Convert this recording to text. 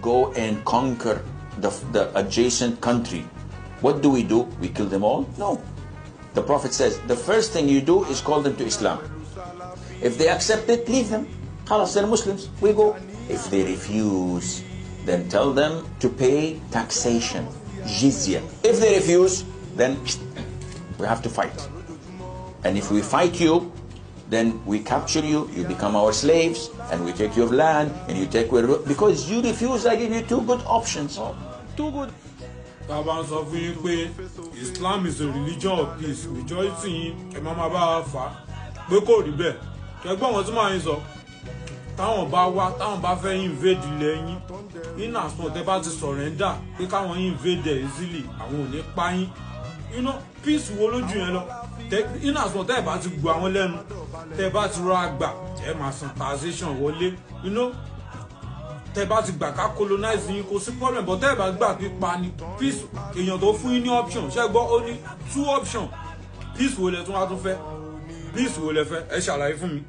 go and conquer the adjacent country, what do? We kill them all? No. The Prophet says, the first thing you do is call them to Islam. If they accept it, leave them. Khalas, they're Muslims, we go. If they refuse, then tell them to pay taxation, jizya. If they refuse, then we have to fight. And if we fight you, then we capture you, you become our slaves, and we take your land, and you take where, because you refuse, I give you two good options. Too good. Islam is a religion of peace. Majority in Mama Bafa, Beko Ribe. Kẹgbọ́n wọn tí máa ń sọ, táwọn bá wá, táwọn bá fẹ́ invade ilẹ̀ yín, in as much tẹ́ bá ti surrender, pé káwọn invade easily, àwọn ò ní pa yín. You know, peace wo lójú yẹn lọ. In as much tẹ́ bá ti gbọ́ àwọn lẹ́nu, tẹ́ bá ti rọ àgbà, ẹ máa san taxation wọlé. You know, tẹ́ bá ti gbà ká colonize yín kò sí problem, but tẹ́ bá gbà pípa ni peace èèyàn tó fún yín ní option ṣé gbọ́ ó ní 2 options. Peace wo lẹ tún wá tún fẹ́, peace wo lẹ fẹ́, ẹ ṣàlàyé fún mi.